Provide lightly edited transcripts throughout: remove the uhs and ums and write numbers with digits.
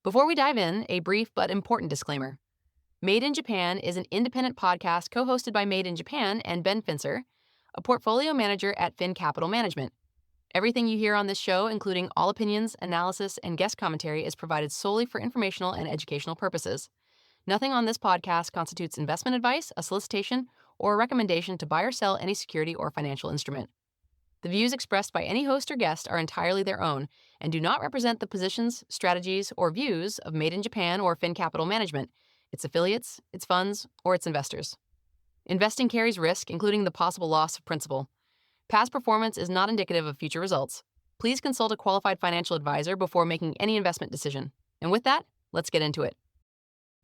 Before we dive in, a brief but important disclaimer. Made in Japan is an independent podcast co-hosted by Made in Japan and Ben Finzer, a portfolio manager at Fin Capital Management. Everything you hear on this show, including all opinions, analysis, and guest commentary, is provided solely for informational and educational purposes. Nothing on this podcast constitutes investment advice, a solicitation, or a recommendation to buy or sell any security or financial instrument. The views expressed by any host or guest are entirely their own and do not represent the positions, strategies, or views of Made in Japan or Fin Capital Management, its affiliates, its funds, or its investors. Investing carries risk, including the possible loss of principal. Past performance is not indicative of future results. Please consult a qualified financial advisor before making any investment decision. And with that, let's get into it.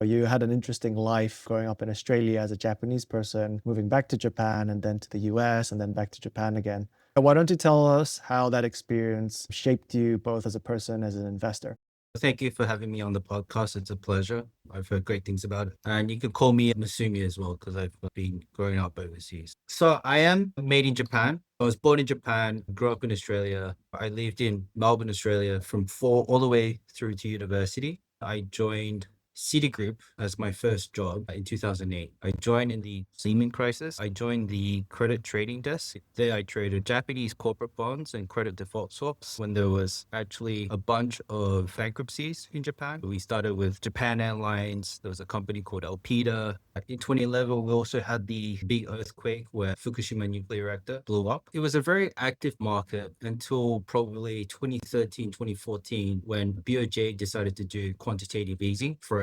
You had an interesting life growing up in Australia as a Japanese person, moving back to Japan and then to the US and then back to Japan again. Why don't you tell us how that experience shaped you both as a person, as an investor? Thank you for having me on the podcast. It's a pleasure. I've heard great things about it. And you can call me Masumi as well, because I've been growing up overseas. So I am made in Japan. I was born in Japan, grew up in Australia. I lived in Melbourne, Australia from 4 all the way through to university. I joined Citigroup as my first job in 2008. I joined in the Lehman crisis. I joined the credit trading desk. There I traded Japanese corporate bonds and credit default swaps when there was actually a bunch of bankruptcies in Japan. We started with Japan Airlines. There was a company called Elpida. In 2011, we also had the big earthquake where Fukushima nuclear reactor blew up. It was a very active market until probably 2013, 2014, when BOJ decided to do quantitative easing forever.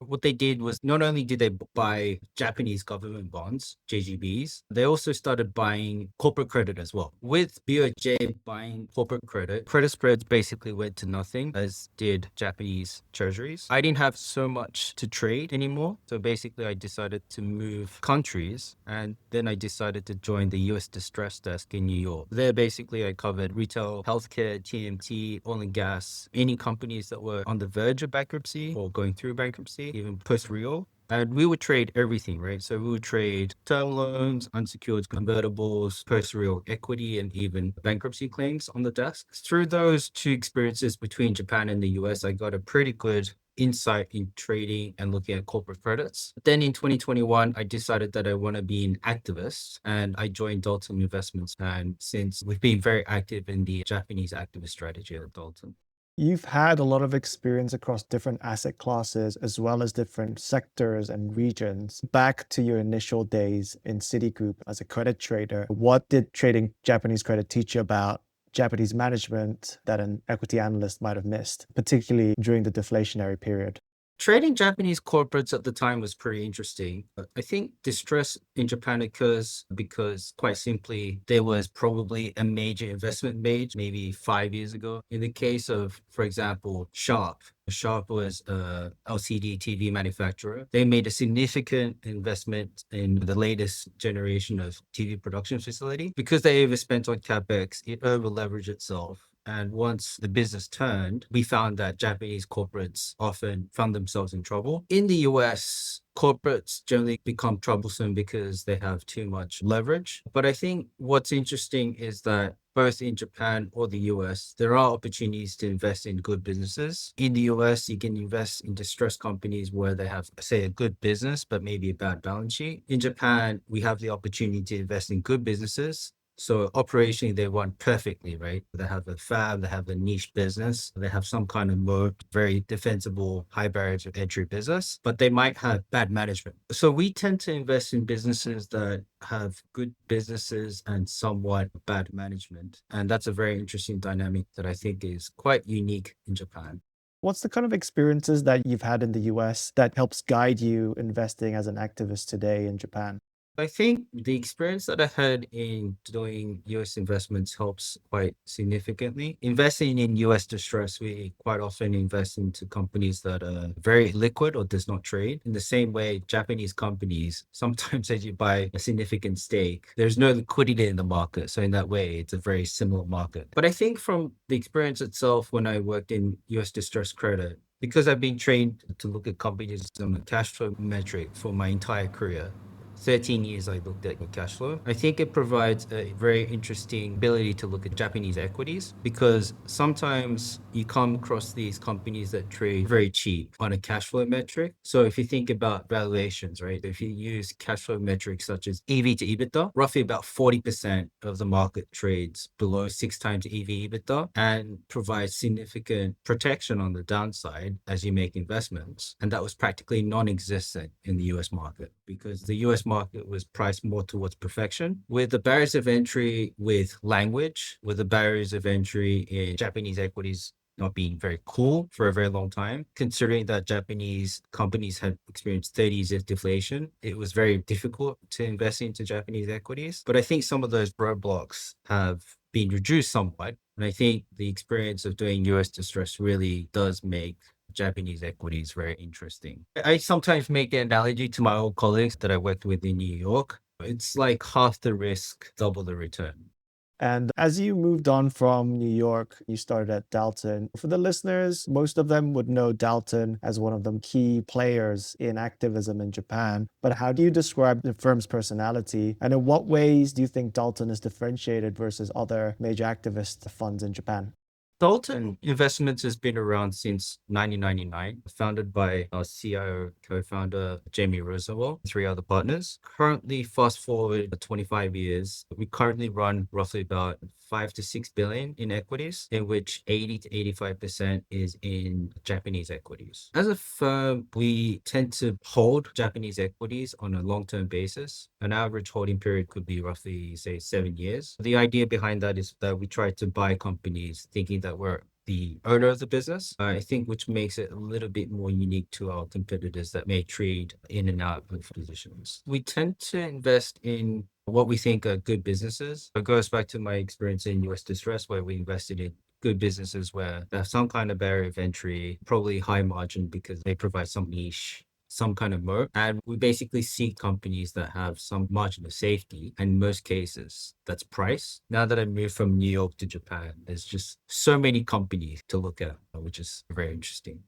What they did was not only did they buy Japanese government bonds, JGBs, they also started buying corporate credit as well. With BOJ buying corporate credit spreads basically went to nothing, as did Japanese treasuries. I didn't have so much to trade anymore. So basically I decided to move countries, and then I decided to join the US distress desk in New York. There basically I covered retail, healthcare, TMT, oil and gas, any companies that were on the verge of bankruptcy or going through bankruptcy, even post-real. And we would trade everything, right? So we would trade term loans, unsecured convertibles, post-real equity, and even bankruptcy claims on the desk. Through those 2 experiences between Japan and the US, I got a pretty good insight in trading and looking at corporate credits. Then in 2021, I decided that I want to be an activist, and I joined Dalton Investments. And since we've been very active in the Japanese activist strategy at Dalton. You've had a lot of experience across different asset classes as well as different sectors and regions. Back to your initial days in Citigroup as a credit trader, what did trading Japanese credit teach you about Japanese management that an equity analyst might have missed, particularly during the deflationary period? Trading Japanese corporates at the time was pretty interesting. But I think distress in Japan occurs because, quite simply, there was probably a major investment made maybe 5 years ago. In the case of, for example, Sharp. Sharp was a LCD TV manufacturer. They made a significant investment in the latest generation of TV production facility. Because they overspent on CapEx, it over-leveraged itself. And once the business turned, we found that Japanese corporates often found themselves in trouble. In the US, corporates generally become troublesome because they have too much leverage. But I think what's interesting is that both in Japan or the US, there are opportunities to invest in good businesses. In the US, you can invest in distressed companies where they have, say, a good business, but maybe a bad balance sheet. In Japan, we have the opportunity to invest in good businesses. So operationally, they run perfectly, right? They have a fab, they have a niche business, they have some kind of moat, very defensible, high barrier to entry business, but they might have bad management. So we tend to invest in businesses that have good businesses and somewhat bad management. And that's a very interesting dynamic that I think is quite unique in Japan. What's the kind of experiences that you've had in the US that helps guide you investing as an activist today in Japan? I think the experience that I had in doing US investments helps quite significantly. Investing in US distress, we quite often invest into companies that are very liquid or does not trade. In the same way, Japanese companies, sometimes as you buy a significant stake, there's no liquidity in the market. So in that way, it's a very similar market. But I think from the experience itself, when I worked in US distressed credit, because I've been trained to look at companies on a cash flow metric for my entire career, 13 years I looked at cash flow. I think it provides a very interesting ability to look at Japanese equities, because sometimes you come across these companies that trade very cheap on a cash flow metric. So if you think about valuations, right? If you use cash flow metrics such as EV to EBITDA, roughly about 40% of the market trades below 6 times EV EBITDA and provides significant protection on the downside as you make investments. And that was practically non-existent in the US market because the US market was priced more towards perfection. With the barriers of entry with language, with the barriers of entry in Japanese equities not being very cool for a very long time, considering that Japanese companies had experienced 30 years of deflation, it was very difficult to invest into Japanese equities. But I think some of those roadblocks have been reduced somewhat. And I think the experience of doing US distress really does make Japanese equities very interesting. I sometimes make the analogy to my old colleagues that I worked with in New York. It's like half the risk, double the return. And as you moved on from New York, you started at Dalton. For the listeners, most of them would know Dalton as one of the key players in activism in Japan. But how do you describe the firm's personality? And in what ways do you think Dalton is differentiated versus other major activist funds in Japan? Dalton Investments has been around since 1999, founded by our CIO co-founder, Jamie Roosevelt, 3 other partners. Currently, fast forward 25 years, we currently run roughly about 5 to 6 billion in equities, in which 80 to 85% is in Japanese equities. As a firm, we tend to hold Japanese equities on a long-term basis. An average holding period could be roughly, say, 7 years. The idea behind that is that we try to buy companies thinking that we're the owner of the business, I think, which makes it a little bit more unique to our competitors that may trade in and out of positions. We tend to invest in what we think are good businesses. It goes back to my experience in US distress, where we invested in good businesses where they have some kind of barrier of entry, probably high margin because they provide some niche, some kind of moat. And we basically seek companies that have some margin of safety. And in most cases, that's price. Now that I moved from New York to Japan, there's just so many companies to look at, which is very interesting.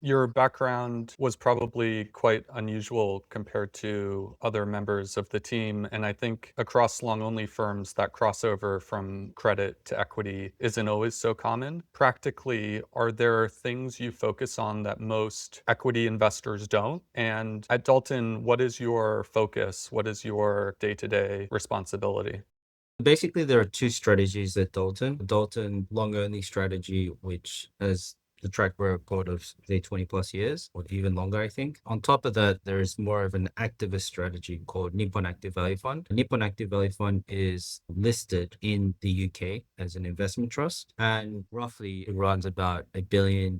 Your background was probably quite unusual compared to other members of the team. And I think across long-only firms, that crossover from credit to equity isn't always so common. Practically, are there things you focus on that most equity investors don't? And at Dalton, what is your focus? What is your day-to-day responsibility? Basically, there are 2 strategies at Dalton. Dalton long-only strategy, which has the track record of, say, 20 plus years, or even longer, I think. On top of that, there is more of an activist strategy called Nippon Active Value Fund. Nippon Active Value Fund is listed in the UK as an investment trust, and roughly it runs about $1 billion.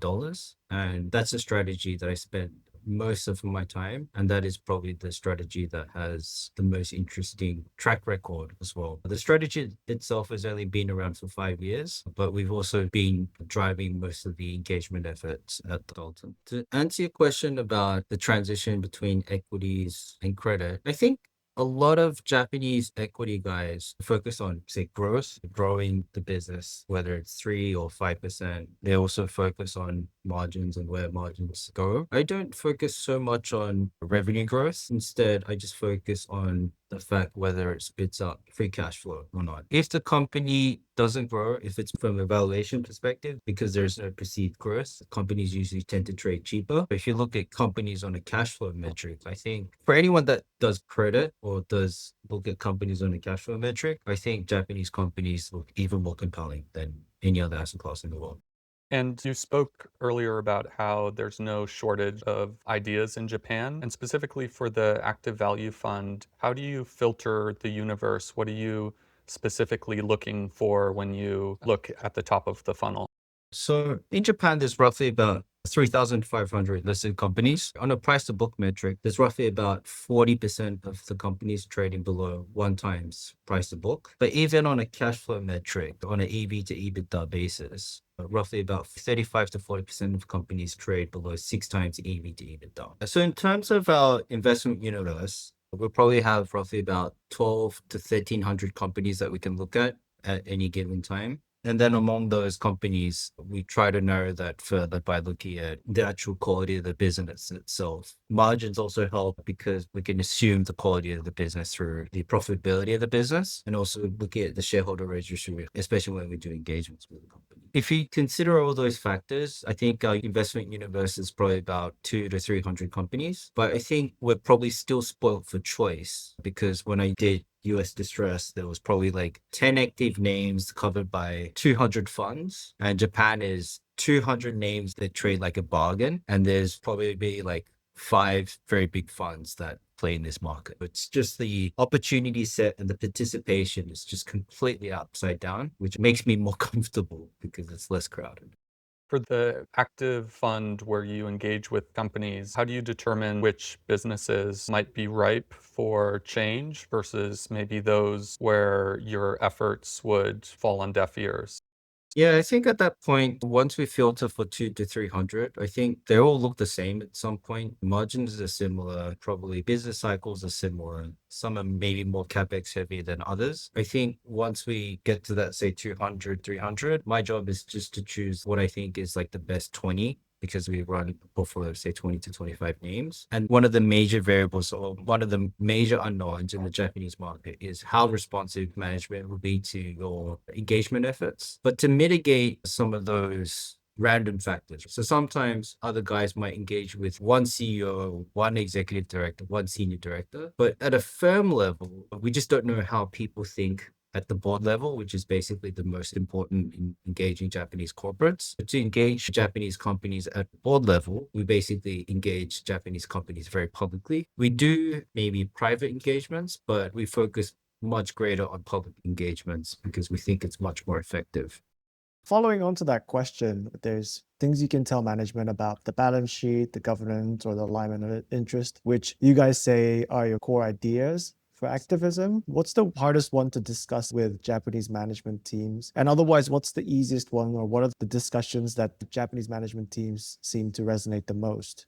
And that's a strategy that I spent most of my time, and that is probably the strategy that has the most interesting track record as well. The strategy itself has only been around for 5 years, but we've also been driving most of the engagement efforts at Dalton. To answer your question about the transition between equities and credit, I think a lot of Japanese equity guys focus on, say, growth, growing the business, whether it's 3 or 5%. They also focus on margins and where margins go. I don't focus so much on revenue growth. Instead, I just focus on the fact whether it spits out free cash flow or not. If the company doesn't grow, if it's from a valuation perspective, because there's no perceived growth, companies usually tend to trade cheaper. But if you look at companies on a cash flow metric, I think for anyone that does credit or does look at companies on a cash flow metric, I think Japanese companies look even more compelling than any other asset class in the world. And you spoke earlier about how there's no shortage of ideas in Japan, and specifically for the Active Value Fund, how do you filter the universe? What are you specifically looking for when you look at the top of the funnel? So in Japan, there's roughly about 3,500 listed companies. On a price to book metric, there's roughly about 40% of the companies trading below 1 times price to book. But even on a cash flow metric, on an EV to EBITDA basis, roughly about 35 to 40% of companies trade below 6 times EV to EBITDA. So in terms of our investment universe, we'll probably have roughly about 12 to 1,300 companies that we can look at any given time. And then among those companies, we try to narrow that further by looking at the actual quality of the business itself. Margins also help because we can assume the quality of the business through the profitability of the business, and also looking at the shareholder registry, especially when we do engagements with the company. If you consider all those factors, I think our investment universe is probably about 200 to 300 companies. But I think we're probably still spoiled for choice because when I did US distress, there was probably like 10 active names covered by 200 funds. And Japan is 200 names that trade like a bargain. And there's probably be like 5 very big funds that play in this market. It's just the opportunity set and the participation is just completely upside down, which makes me more comfortable because it's less crowded. For the active fund where you engage with companies, how do you determine which businesses might be ripe for change versus maybe those where your efforts would fall on deaf ears? Yeah, I think at that point, once we filter for 200 to 300, I think they all look the same at some point. Margins are similar, probably business cycles are similar. Some are maybe more capex heavy than others. I think once we get to that, say 200, 300, my job is just to choose what I think is like the best 20 because we run a portfolio of say 20 to 25 names. And one of the major variables or one of the major unknowns in the Japanese market is how responsive management will be to your engagement efforts. But to mitigate some of those random factors. So sometimes other guys might engage with one CEO, one executive director, one senior director, but at a firm level, we just don't know how people think at the board level, which is basically the most important in engaging Japanese corporates. To engage Japanese companies at board level, we basically engage Japanese companies very publicly. We do maybe private engagements, but we focus much greater on public engagements because we think it's much more effective. Following on to that question, there's things you can tell management about the balance sheet, the governance, or the alignment of interest, which you guys say are your core ideas for activism. What's the hardest one to discuss with Japanese management teams? And otherwise, what's the easiest one, or what are the discussions that the Japanese management teams seem to resonate the most?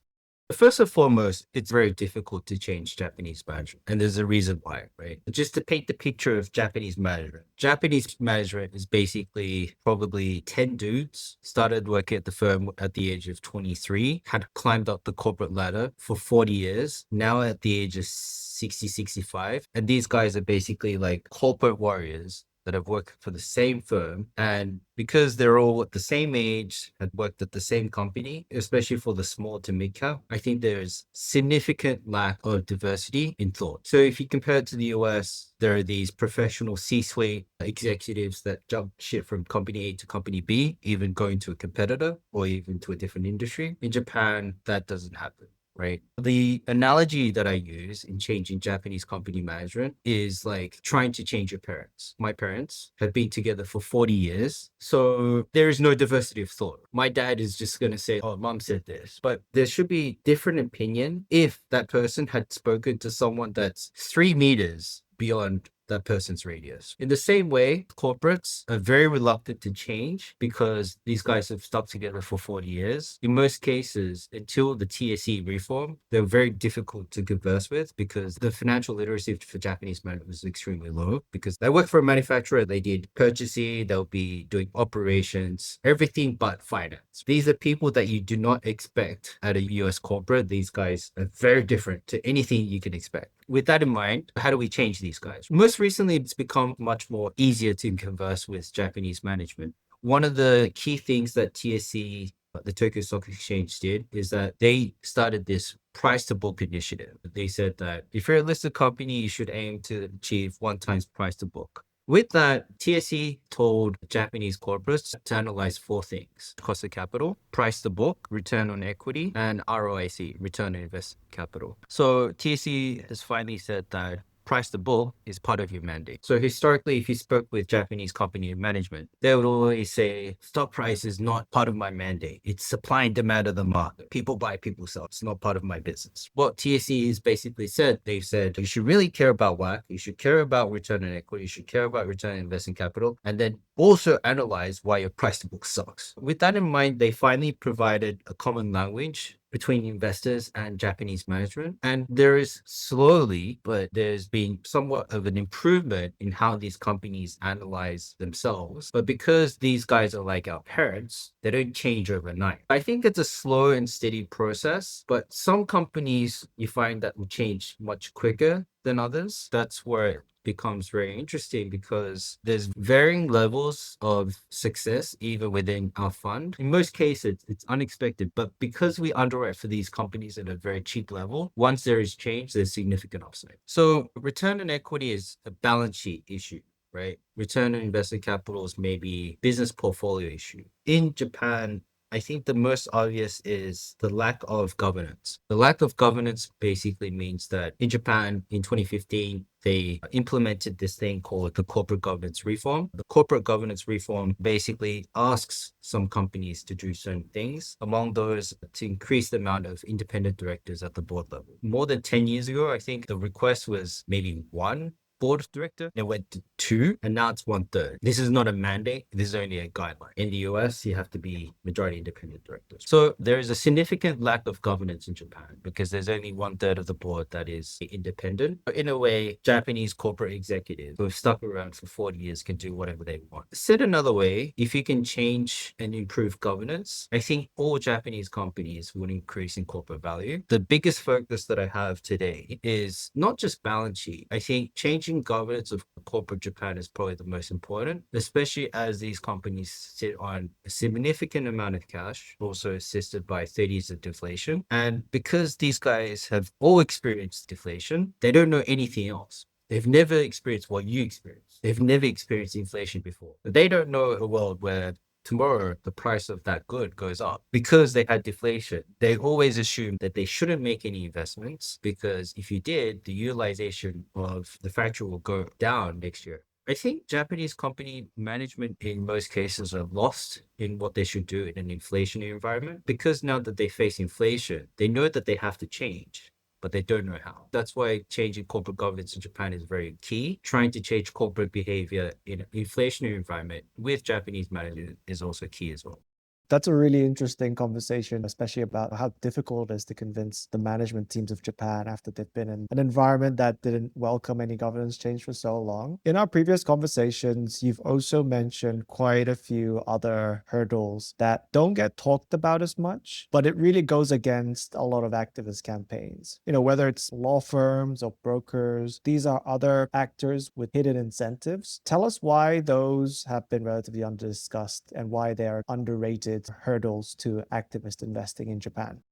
First and foremost, it's very difficult to change Japanese management. And there's a reason why, right? Just to paint the picture of Japanese management. Japanese management is basically probably 10 dudes, started working at the firm at the age of 23, had climbed up the corporate ladder for 40 years, now at the age of 60, 65. And these guys are basically like corporate warriors that have worked for the same firm. And because they're all at the same age, had worked at the same company, especially for the small to mid cap, I think there's significant lack of diversity in thought. So if you compare it to the US, there are these professional C-suite executives that jump ship from company A to company B, even going to a competitor or even to a different industry. In Japan, that doesn't happen. Right. The analogy that I use in changing Japanese company management is like trying to change your parents. My parents have been together for 40 years. So there is no diversity of thought. My dad is just going to say, oh, mom said this. But there should be different opinion if that person had spoken to someone that's 3 meters beyond that person's radius. In the same way, corporates are very reluctant to change because these guys have stuck together for 40 years. In most cases, until the TSE reform, they're very difficult to converse with because the financial literacy for Japanese management was extremely low because they work for a manufacturer, they did purchasing, they'll be doing operations, everything but finance. These are people that you do not expect at a US corporate. These guys are very different to anything you can expect. With that in mind, how do we change these guys? Most recently, it's become much more easier to converse with Japanese management. One of the key things that TSE, the Tokyo Stock Exchange, did is that they started this price to book initiative. They said that if you're a listed company, you should aim to achieve 1 times price to book. With that, TSE told Japanese corporates to analyze 4 things: cost of capital, price to book, return on equity, and ROIC, return on invested capital. So TSE has finally said that price to book is part of your mandate. So historically, if you spoke with Japanese company management, they would always say, stock price is not part of my mandate. It's supply and demand of the market. People buy, people sell. It's not part of my business. What TSE has basically said, they've said, you should really care about WACC. You should care about return on equity. You should care about return on invested capital. And then also analyze why your price to book sucks. With that in mind, they finally provided a common language between investors and Japanese management. And there is slowly, but there's been somewhat of an improvement in how these companies analyze themselves. But because these guys are like our parents, they don't change overnight. I think it's a slow and steady process, but some companies you find that will change much quicker than others. That's where becomes very interesting because there's varying levels of success even within our fund. In most cases, it's unexpected, but because we underwrite for these companies at a very cheap level, once there is change, there's significant upside. So return on equity is a balance sheet issue, right? Return on invested capital is maybe business portfolio issue. In Japan, I think the most obvious is the lack of governance. The lack of governance basically means that in Japan in 2015, they implemented this thing called the corporate governance reform. The corporate governance reform basically asks some companies to do certain things, among those to increase the amount of independent directors at the board level. More than 10 years ago, I think the request was maybe one board of director. It went to 2, and now it's 1/3. This is not a mandate. This is only a guideline. In the US, you have to be majority independent directors. So there is a significant lack of governance in Japan because there's only 1/3 of the board that is independent. In a way, Japanese corporate executives who have stuck around for 40 years can do whatever they want. Said another way, if you can change and improve governance, I think all Japanese companies would increase in corporate value. The biggest focus that I have today is not just balance sheet. I think changing governance of corporate Japan is probably the most important, especially as these companies sit on a significant amount of cash, also assisted by 30 years of deflation. And because these guys have all experienced deflation, they don't know anything else. They've never experienced what you experienced. They've never experienced inflation before. They don't know a world where tomorrow the price of that good goes up. Because they had deflation, they always assume that they shouldn't make any investments because if you did, the utilization of the factory will go down next year. I think Japanese company management in most cases are lost in what they should do in an inflationary environment because now that they face inflation, they know that they have to change, but they don't know how. That's why changing corporate governance in Japan is very key. Trying to change corporate behavior in an inflationary environment with Japanese management is also key as well. That's a really interesting conversation, especially about how difficult it is to convince the management teams of Japan after they've been in an environment that didn't welcome any governance change for so long. In our previous conversations, you've also mentioned quite a few other hurdles that don't get talked about as much, but it really goes against a lot of activist campaigns. Whether it's law firms or brokers, these are other actors with hidden incentives. Tell us why those have been relatively under-discussed and why they are underrated hurdles to activist investing in Japan.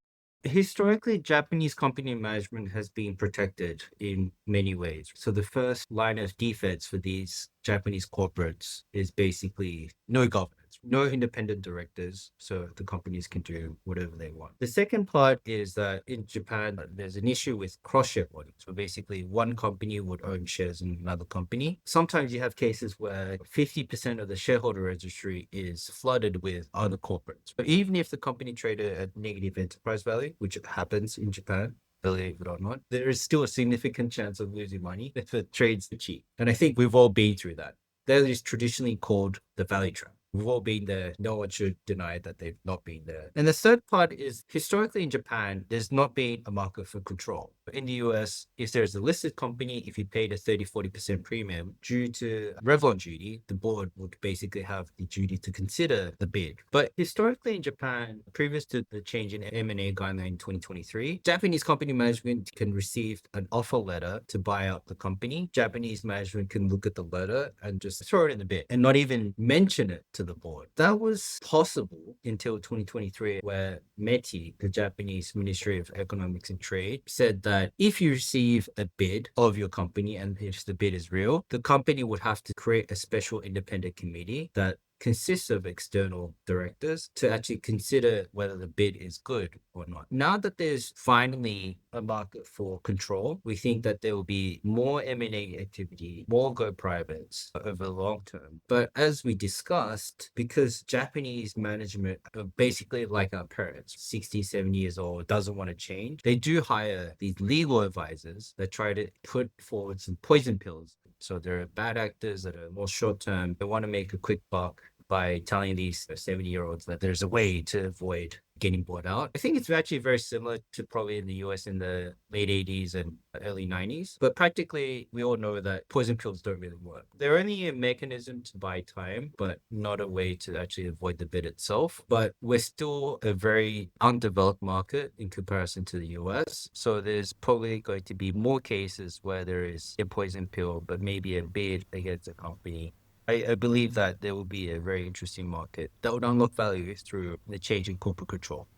Historically, Japanese company management has been protected in many ways. So the first line of defense for these Japanese corporates is basically no governance, no independent directors, so the companies can do whatever they want. The second part is that in Japan, there's an issue with cross-shareholding. So basically, one company would own shares in another company. Sometimes you have cases where 50% of the shareholder registry is flooded with other corporates. But even if the company traded at negative enterprise value, which happens in Japan, believe it or not, there is still a significant chance of losing money if it trades cheap. And I think we've all been through that. That is traditionally called the value trap. We've all been there. No one should deny that they've not been there. And the third part is historically in Japan, there's not been a market for control. In the US, if there's a listed company, if you paid a 30-40% premium due to Revlon duty, the board would basically have the duty to consider the bid. But historically in Japan, previous to the change in M&A guideline in 2023, Japanese company management can receive an offer letter to buy out the company. Japanese management can look at the letter and just throw it in the bid and not even mention it to the board. That was possible until 2023, where METI, the Japanese Ministry of Economics and Trade, said that if you receive a bid of your company and if the bid is real, the company would have to create a special independent committee that consists of external directors to actually consider whether the bid is good or not. Now that there's finally a market for control, we think that there will be more M&A activity, more go privates over the long term. But as we discussed, because Japanese management are basically like our parents, 60, 70 years old, doesn't want to change, they do hire these legal advisors that try to put forward some poison pills. So there are bad actors that are more short term. They want to make a quick buck, by telling these 70-year-olds that there's a way to avoid getting bought out. I think it's actually very similar to probably in the US in the late 80s and early 90s. But practically, we all know that poison pills don't really work. They're only a mechanism to buy time, but not a way to actually avoid the bid itself. But we're still a very undeveloped market in comparison to the US. So there's probably going to be more cases where there is a poison pill, but maybe a bid against a company. I believe that there will be a very interesting market that would unlock value through the change in corporate control.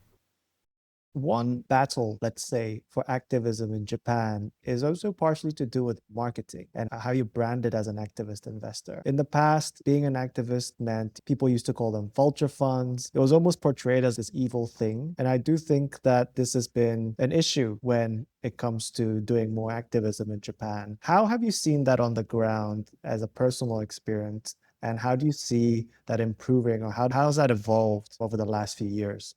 One battle, let's say, for activism in Japan is also partially to do with marketing and how you brand it as an activist investor. In the past, being an activist meant people used to call them vulture funds. It was almost portrayed as this evil thing. And I do think that this has been an issue when it comes to doing more activism in Japan. How have you seen that on the ground as a personal experience? And how do you see that improving, or how has that evolved over the last few years?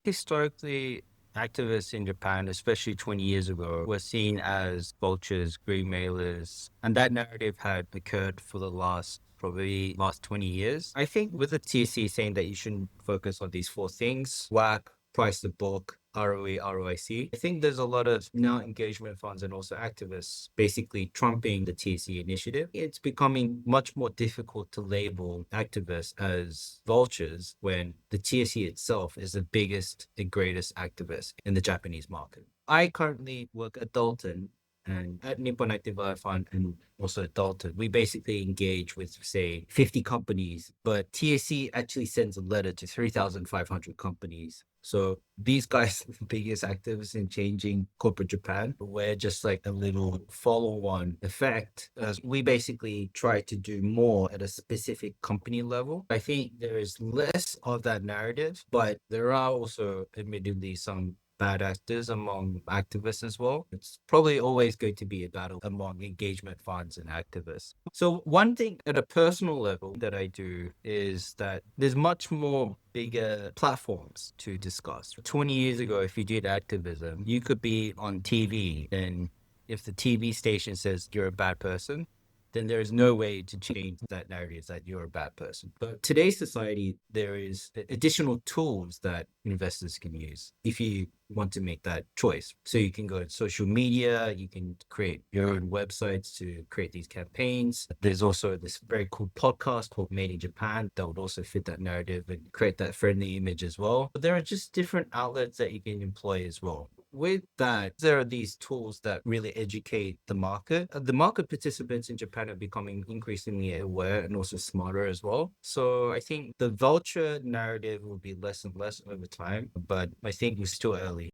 Historically, activists in Japan, especially 20 years ago, were seen as vultures, greenmailers, and that narrative had occurred for the last 20 years. I think with the TC saying that you shouldn't focus on these four things, WACC, price to book, ROE, ROIC. I think there's a lot of now engagement funds and also activists basically trumping the TC initiative. It's becoming much more difficult to label activists as vultures when the TSE itself is the biggest and greatest activist in the Japanese market. I currently work at Dalton, and at Nippon Active Value Fund and also at Dalton, we basically engage with, say, 50 companies, but TSE actually sends a letter to 3,500 companies. So these guys are the biggest activists in changing corporate Japan. We're just like a little follow-on effect, as we basically try to do more at a specific company level. I think there is less of that narrative, but there are also admittedly some bad actors among activists as well. It's probably always going to be a battle among engagement funds and activists. So one thing at a personal level that I do is that there's much more bigger platforms to discuss. 20 years ago, if you did activism, you could be on TV, and if the TV station says you're a bad person, then there is no way to change that narrative that you're a bad person. But today's society, there is additional tools that investors can use if you want to make that choice. So you can go to social media, you can create your own websites to create these campaigns. There's also this very cool podcast called Made in Japan that would also fit that narrative and create that friendly image as well. But there are just different outlets that you can employ as well. With that, there are these tools that really educate the market. The market participants in Japan are becoming increasingly aware and also smarter as well. So I think the vulture narrative will be less and less over time, but I think we're still early.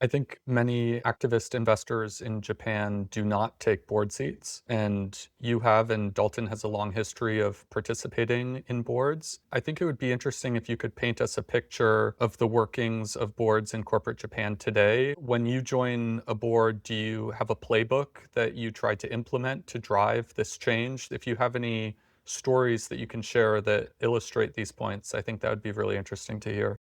I think many activist investors in Japan do not take board seats, and you have, and Dalton has a long history of participating in boards. I think it would be interesting if you could paint us a picture of the workings of boards in corporate Japan today. When you join a board, do you have a playbook that you try to implement to drive this change? If you have any stories that you can share that illustrate these points, I think that would be really interesting to hear.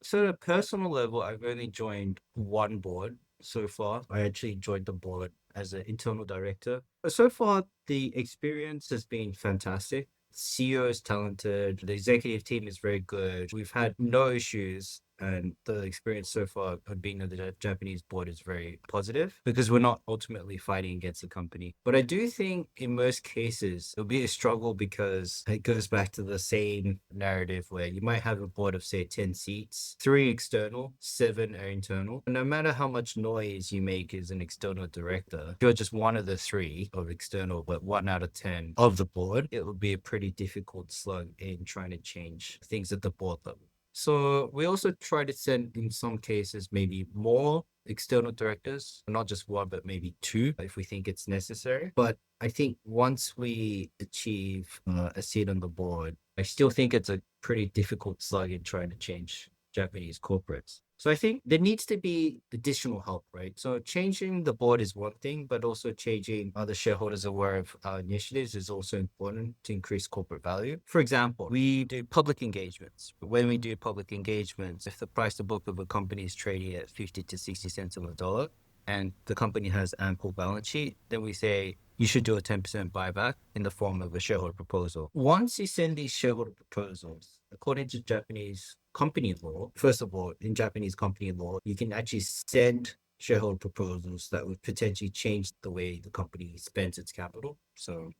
So at a personal level, I've only joined one board so far. I actually joined the board as an internal director. So far, the experience has been fantastic. CEO is talented. The executive team is very good. We've had no issues. And the experience so far of being on the Japanese board is very positive because we're not ultimately fighting against the company. But I do think in most cases, it'll be a struggle because it goes back to the same narrative where you might have a board of, say, 10 seats, 3 external, 7 are internal. And no matter how much noise you make as an external director, if you're just one of the 3 of external, but 1 out of 10 of the board, it will be a pretty difficult slug in trying to change things at the board level. So we also try to send, in some cases, maybe more external directors, not just 1, but maybe 2 if we think it's necessary. But I think once we achieve a seat on the board, I still think it's a pretty difficult slug in trying to change Japanese corporates. So I think there needs to be additional help, right? So changing the board is one thing, but also changing other shareholders aware of our initiatives is also important to increase corporate value. For example, we do public engagements. When we do public engagements, if the price to book of a company is trading at 50 to 60 cents on the dollar, and the company has ample balance sheet, then we say you should do a 10% buyback in the form of a shareholder proposal. Once you send these shareholder proposals, according to Japanese company law, first of all, in Japanese company law, you can actually send shareholder proposals that would potentially change the way the company spends its capital. So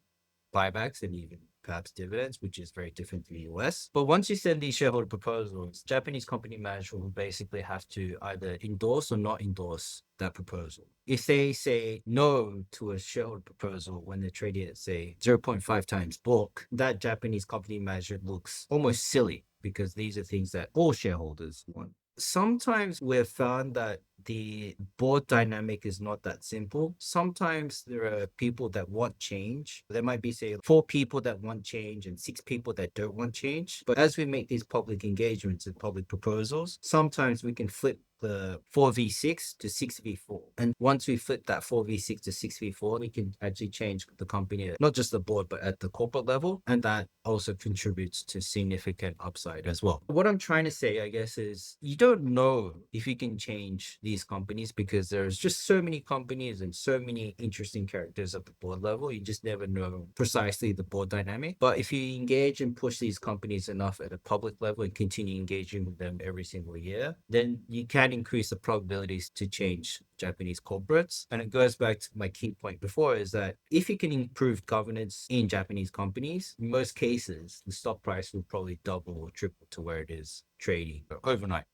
buybacks and even perhaps dividends, which is very different to the US. But once you send these shareholder proposals, Japanese company management will basically have to either endorse or not endorse that proposal. If they say no to a shareholder proposal when they're trading at, say, 0.5 times book, that Japanese company management looks almost silly because these are things that all shareholders want. Sometimes we've found that the board dynamic is not that simple. Sometimes there are people that want change. There might be, say, 4 people that want change and 6 people that don't want change. But as we make these public engagements and public proposals, sometimes we can flip the 4v6 to 6v4. And once we flip that 4v6 to 6v4, we can actually change the company, not just the board, but at the corporate level. And that also contributes to significant upside as well. What I'm trying to say, I guess, is you don't know if you can change these companies because there's just so many companies and so many interesting characters at the board level. You just never know precisely the board dynamic. But if you engage and push these companies enough at a public level and continue engaging with them every single year, then you can increase the probabilities to change Japanese corporates. And it goes back to my key point before, is that if you can improve governance in Japanese companies, in most cases, the stock price will probably double or triple to where it is trading overnight.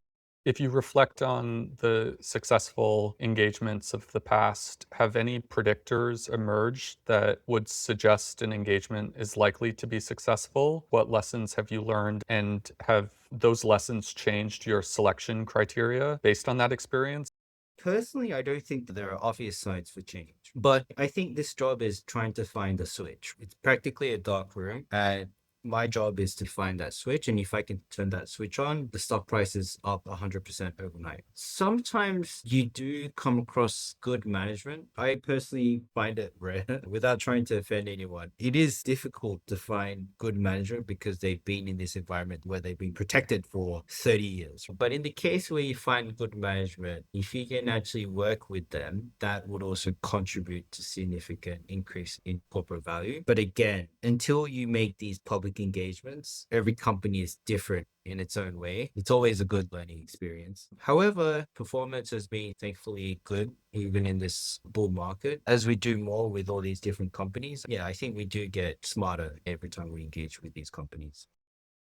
If you reflect on the successful engagements of the past, have any predictors emerged that would suggest an engagement is likely to be successful? What lessons have you learned, and have those lessons changed your selection criteria based on that experience? Personally, I don't think that there are obvious signs for change, but I think this job is trying to find a switch. It's practically a dark room, and my job is to find that switch. And if I can turn that switch on, the stock price is up 100% overnight. Sometimes you do come across good management. I personally find it rare. Without trying to offend anyone, it is difficult to find good management because they've been in this environment where they've been protected for 30 years. But in the case where you find good management, if you can actually work with them, that would also contribute to significant increase in corporate value. But again, until you make these public engagements, every company is different in its own way. It's always a good learning experience. However, performance has been thankfully good even in this bull market. As we do more with all these different companies, I think we do get smarter every time we engage with these companies.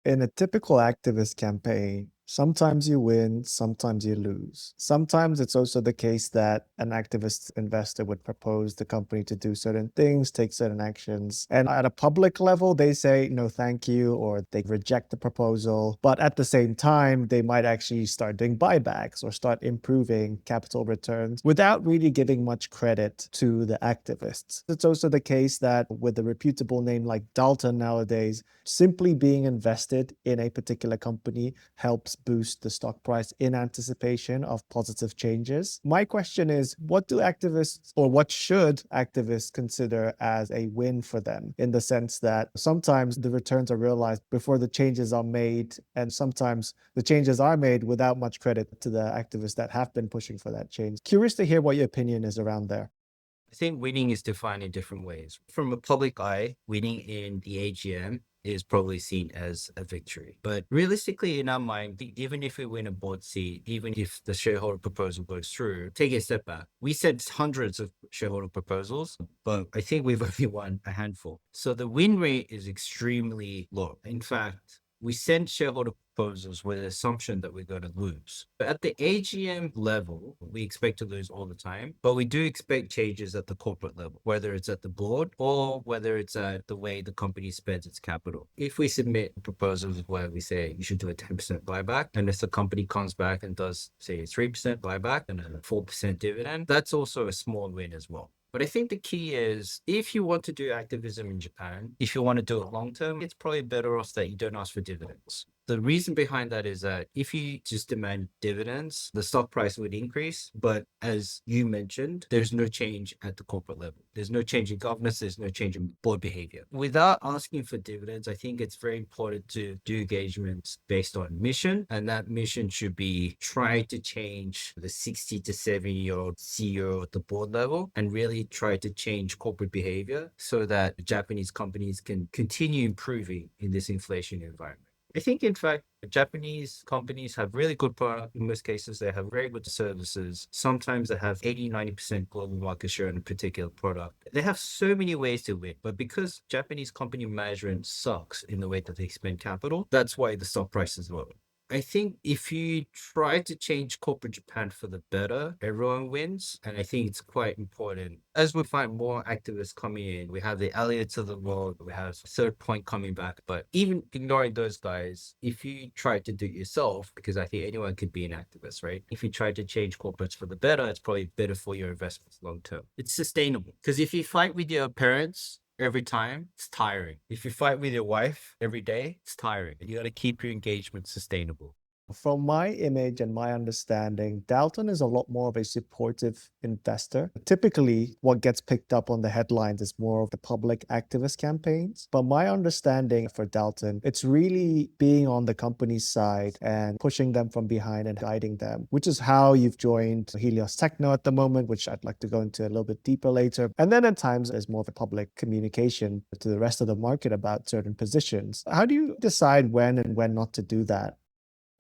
In a typical activist campaign, sometimes you win, sometimes you lose. Sometimes it's also the case that an activist investor would propose the company to do certain things, take certain actions. And at a public level, they say, no, thank you, or they reject the proposal. But at the same time, they might actually start doing buybacks or start improving capital returns without really giving much credit to the activists. It's also the case that with a reputable name like Dalton nowadays, simply being invested in a particular company helps boost the stock price in anticipation of positive changes. My question is, what do activists, or what should activists consider as a win for them, in the sense that sometimes the returns are realized before the changes are made, and sometimes the changes are made without much credit to the activists that have been pushing for that change? Curious to hear what your opinion is around there. I think winning is defined in different ways. From a public eye, winning in the AGM is probably seen as a victory. But realistically, in our mind, even if we win a board seat, even if the shareholder proposal goes through, take a step back. We sent hundreds of shareholder proposals, but I think we've only won a handful. So the win rate is extremely low. In fact, we send shareholder proposals with the assumption that we're going to lose. But at the AGM level, we expect to lose all the time, but we do expect changes at the corporate level, whether it's at the board or whether it's at the way the company spends its capital. If we submit proposals where we say you should do a 10% buyback, and if the company comes back and does, say, a 3% buyback and a 4% dividend, that's also a small win as well. But I think the key is, if you want to do activism in Japan, if you want to do it long term, it's probably better off that you don't ask for dividends. The reason behind that is that if you just demand dividends, the stock price would increase. But as you mentioned, there's no change at the corporate level. There's no change in governance. There's no change in board behavior. Without asking for dividends, I think it's very important to do engagements based on mission. And that mission should be try to change the 60 to 70-year-old CEO at the board level and really try to change corporate behavior so that Japanese companies can continue improving in this inflation environment. I think, in fact, Japanese companies have really good product. In most cases, they have very good services. Sometimes they have 80-90% global market share in a particular product. They have so many ways to win. But because Japanese company management sucks in the way that they spend capital, that's why the stock price is low. I think if you try to change corporate Japan for the better, everyone wins. And I think it's quite important. As we find more activists coming in, we have the Elliots of the world, we have Third Point coming back. But even ignoring those guys, if you try to do it yourself, because I think anyone could be an activist, right? If you try to change corporates for the better, it's probably better for your investments long term. It's sustainable. Because if you fight with your parents, every time, it's tiring. If you fight with your wife every day, it's tiring. You got to keep your engagement sustainable. From my image and my understanding, Dalton is a lot more of a supportive investor. Typically, what gets picked up on the headlines is more of the public activist campaigns. But my understanding for Dalton, it's really being on the company's side and pushing them from behind and guiding them, which is how you've joined Helios Techno at the moment, which I'd like to go into a little bit deeper later. And then at times, there's more of a public communication to the rest of the market about certain positions. How do you decide when and when not to do that?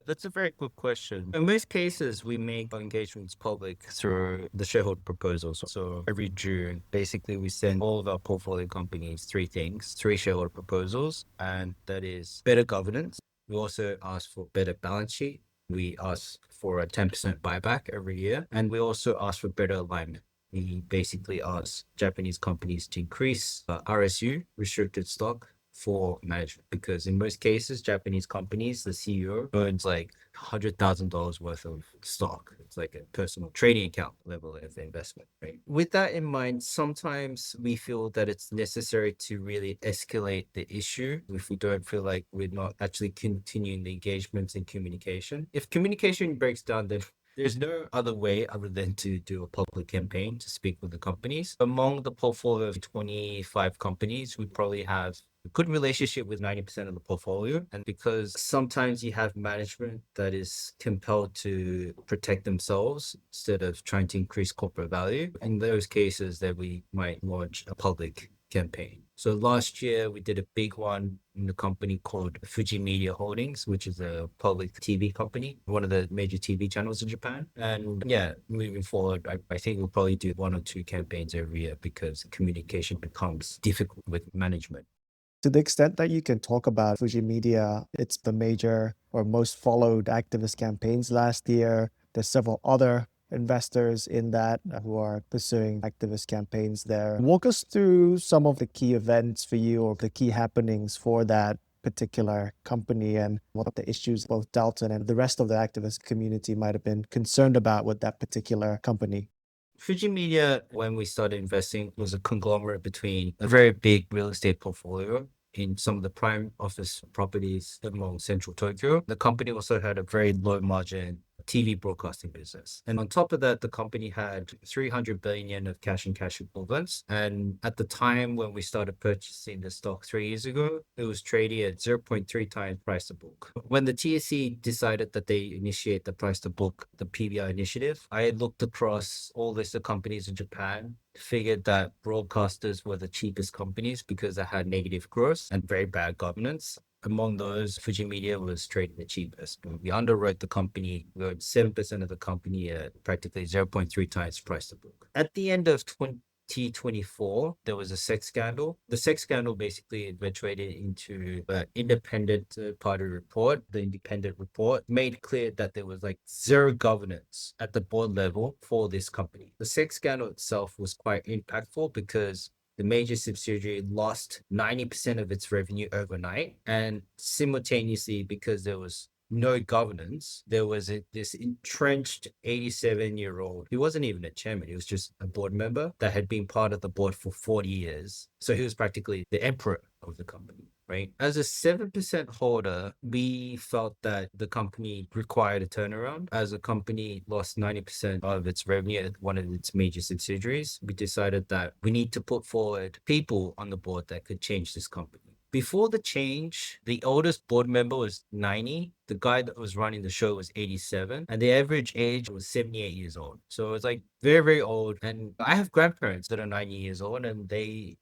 That's a very good question. In most cases, we make our engagements public through the shareholder proposals. So every June, basically, we send all of our portfolio companies three shareholder proposals, and that is better governance. We also ask for better balance sheet. We ask for a 10% buyback every year, and we also ask for better alignment. We basically ask Japanese companies to increase RSU, restricted stock, for management, because in most cases, Japanese companies, the CEO owns like $100,000 worth of stock. It's like a personal trading account level of investment, right? With that in mind, sometimes we feel that it's necessary to really escalate the issue if we don't feel like we're not actually continuing the engagements and communication. If communication breaks down, then there's no other way other than to do a public campaign to speak with the companies. Among the portfolio of 25 companies, we probably have a good relationship with 90% of the portfolio. And because sometimes you have management that is compelled to protect themselves instead of trying to increase corporate value, in those cases that we might launch a public campaign. So last year we did a big one in a company called Fuji Media Holdings, which is a public TV company, one of the major TV channels in Japan. And yeah, moving forward, I think we'll probably do 1 or 2 campaigns every year because communication becomes difficult with management. To the extent that you can talk about Fuji Media, it's the major or most followed activist campaigns last year. There's several other investors in that who are pursuing activist campaigns there. Walk us through some of the key events for you or the key happenings for that particular company and what are the issues both Dalton and the rest of the activist community might have been concerned about with that particular company. Fuji Media, when we started investing, was a conglomerate between a very big real estate portfolio in some of the prime office properties along central Tokyo. The company also had a very low margin TV broadcasting business. And on top of that, the company had 300 billion yen of cash and cash equivalents. And at the time when we started purchasing the stock 3 years ago, it was trading at 0.3 times price to book. When the TSE decided that they initiate the price to book, the PBI initiative, I looked across all listed companies in Japan, figured that broadcasters were the cheapest companies because they had negative growth and very bad governance. Among those, Fuji Media was trading the cheapest. We underwrote the company. We owned 7% of the company at practically 0.3 times price to book. At the end of 2024, there was a sex scandal. The sex scandal basically eventuated into an independent party report. The independent report made clear that there was like zero governance at the board level for this company. The sex scandal itself was quite impactful because the major subsidiary lost 90% of its revenue overnight. And simultaneously, because there was no governance, there was this entrenched 87-year-old. He wasn't even a chairman. He was just a board member that had been part of the board for 40 years. So he was practically the emperor of the company. right? As a 7% holder, we felt that the company required a turnaround. As a company lost 90% of its revenue at one of its major subsidiaries, we decided that we need to put forward people on the board that could change this company. Before the change, the oldest board member was 90. The guy that was running the show was 87, and the average age was 78 years old. So it's like very, very old. And I have grandparents that are 90 years old, and they're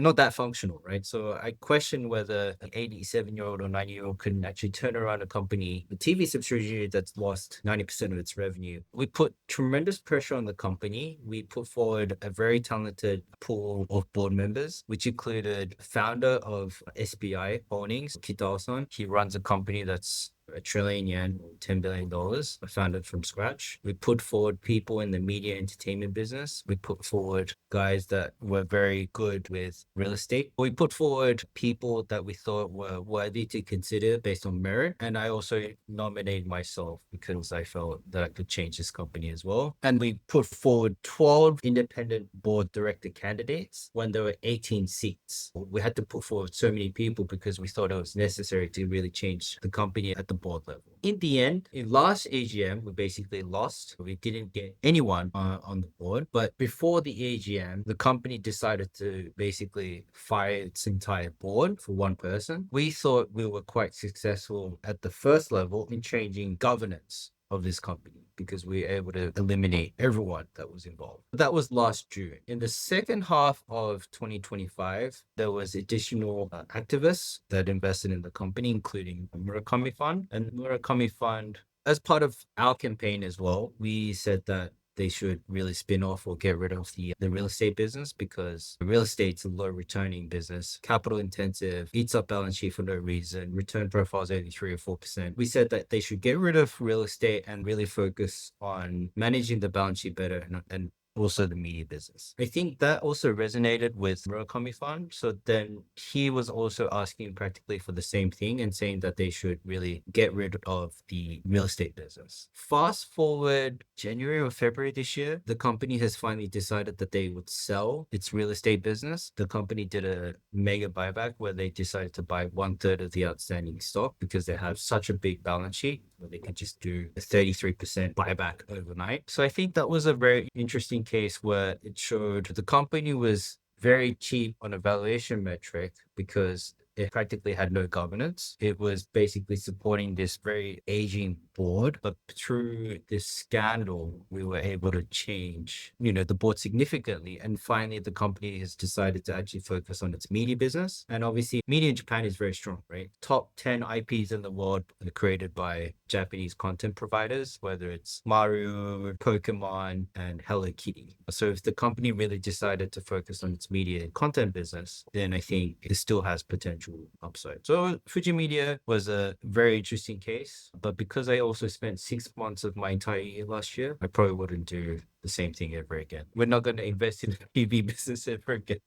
not that functional, right? So I question whether an 87-year-old or 90-year-old can actually turn around a company, a TV subsidiary that's lost 90% of its revenue. We put tremendous pressure on the company. We put forward a very talented pool of board members, which included founder of SBI Holdings, Kitao-san. He runs a company that's $1 trillion, $10 billion, founded from scratch. We put forward people in the media entertainment business. We put forward guys that were very good with real estate. We put forward people that we thought were worthy to consider based on merit. And I also nominated myself because I felt that I could change this company as well. And we put forward 12 independent board director candidates when there were 18 seats. We had to put forward so many people because we thought it was necessary to really change the company at the board level. In the end, in last AGM, we basically lost. We didn't get anyone on the board. But before the AGM, the company decided to basically fire its entire board for one person. We thought we were quite successful at the first level in changing governance of this company because we were able to eliminate everyone that was involved. That was last June. In the second half of 2025, there was additional activists that invested in the company, including Murakami Fund. And Murakami Fund, as part of our campaign as well, we said that they should really spin off or get rid of the real estate business because real estate's a low returning business, capital intensive, eats up balance sheet for no reason, return profile is only 3 or 4%. We said that they should get rid of real estate and really focus on managing the balance sheet better and also the media business. I think that also resonated with Murakami Fund. So then he was also asking practically for the same thing and saying that they should really get rid of the real estate business. Fast forward January or February this year, the company has finally decided that they would sell its real estate business. The company did a mega buyback where they decided to buy 1/3 of the outstanding stock because they have such a big balance sheet where they could just do a 33% buyback overnight. So I think that was a very interesting case where it showed the company was very cheap on a valuation metric because it practically had no governance. It was basically supporting this very aging board, but through this scandal, we were able to change, the board significantly. And finally, the company has decided to actually focus on its media business. And obviously, media in Japan is very strong, right? Top 10 IPs in the world are created by Japanese content providers, whether it's Mario, Pokemon, and Hello Kitty. So if the company really decided to focus on its media and content business, then I think it still has potential upside. So Fuji Media was a very interesting case, but because I also spent 6 months of my entire year last year, I probably wouldn't do the same thing ever again. We're not going to invest in the TV business ever again.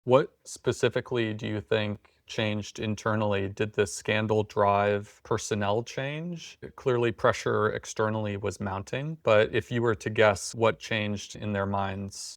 What specifically do you think changed internally? Did the scandal drive personnel change? Clearly pressure externally was mounting, but if you were to guess what changed in their minds?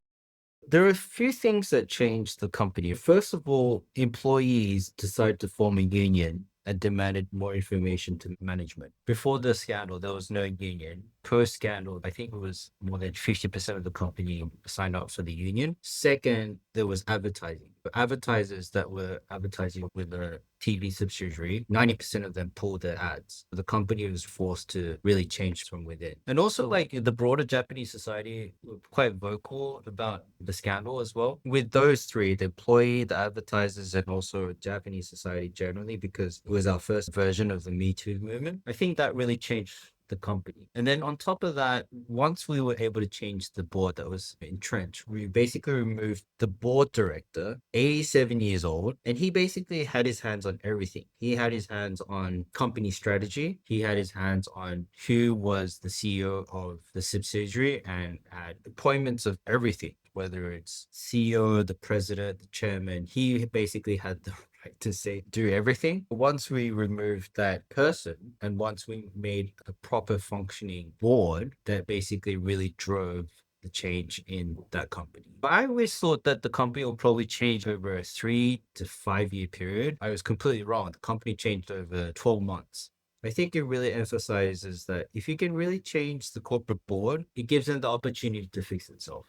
There are a few things that changed the company. First of all, employees decided to form a union and demanded more information to management. Before the scandal, there was no union. Post-scandal, I think it was more than 50% of the company signed up for the union. Second, there was advertising. Advertisers that were advertising with a TV subsidiary, 90% of them pulled their ads. The company was forced to really change from within. And also, the broader Japanese society were quite vocal about the scandal as well. With those three, the employee, the advertisers, and also Japanese society generally, because it was our first version of the Me Too movement, I think that really changed the company. And then on top of that, once we were able to change the board that was entrenched, we basically removed the board director, 87 years old, and he basically had his hands on everything. He had his hands on company strategy. He had his hands on who was the CEO of the subsidiary and had appointments of everything, whether it's CEO, the president, the chairman. He basically had the to say do everything. Once we removed that person and once we made a proper functioning board that basically really drove the change in that company. But I always thought that the company will probably change over a 3 to 5 year period. I was completely wrong. The company changed over 12 months. I think it really emphasizes that if you can really change the corporate board, it gives them the opportunity to fix itself.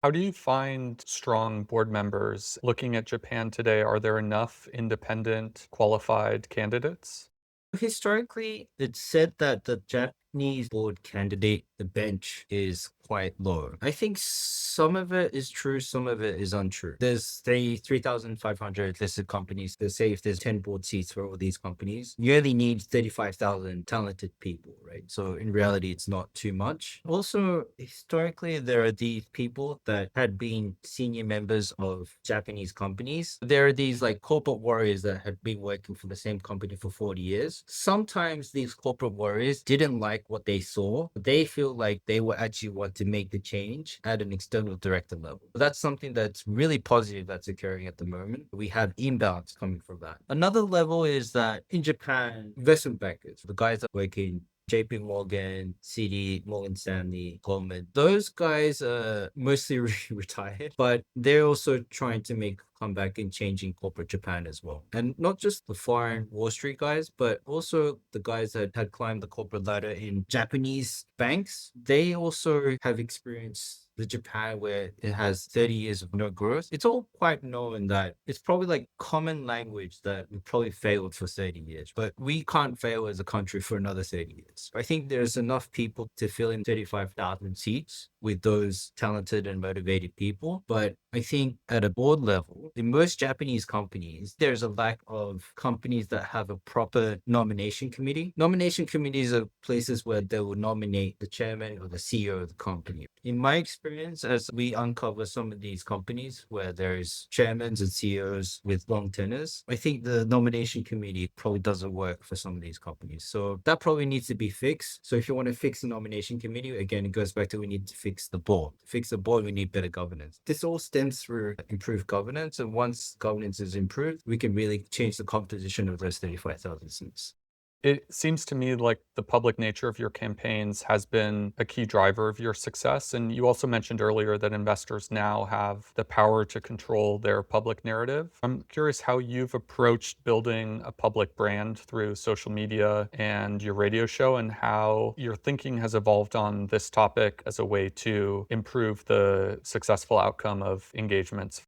How do you find strong board members? Looking at Japan today, are there enough independent, qualified candidates? Historically, it's said that the Japanese board candidate, the bench, is quite low. I think some of it is true, some of it is untrue. There's 3,500 listed companies. They say if there's 10 board seats for all these companies, you only need 35,000 talented people, right? So in reality, it's not too much. Also, historically, there are these people that had been senior members of Japanese companies. There are these like corporate warriors that had been working for the same company for 40 years. Sometimes these corporate warriors didn't like what they saw. They feel like they were actually want to make the change at an external director level. That's something that's really positive that's occurring at the moment. We have inbounds coming from that. Another level is that in Japan, investment bankers, the guys that work in JP Morgan, Citi, Morgan Stanley, Goldman, those guys are mostly retired, but they're also trying to make comeback in changing corporate Japan as well. And not just the foreign Wall Street guys, but also the guys that had climbed the corporate ladder in Japanese banks. They also have experienced the Japan where it has 30 years of no growth. It's all quite known that it's probably like common language that we probably failed for 30 years, but we can't fail as a country for another 30 years. I think there's enough people to fill in 35,000 seats with those talented and motivated people. But I think at a board level, in most Japanese companies, there's a lack of companies that have a proper nomination committee. Nomination committees are places where they will nominate the chairman or the CEO of the company. In my experience, as we uncover some of these companies where there's chairmen and CEOs with long tenures, I think the nomination committee probably doesn't work for some of these companies. So that probably needs to be fixed. So if you want to fix the nomination committee, again, it goes back to we need to fix the board. To fix the board, we need better governance. This all stems through improved governance. And once governance is improved, we can really change the composition of those 35,000 seats. It seems to me like the public nature of your campaigns has been a key driver of your success. And you also mentioned earlier that investors now have the power to control their public narrative. I'm curious how you've approached building a public brand through social media and your radio show, and how your thinking has evolved on this topic as a way to improve the successful outcome of engagements.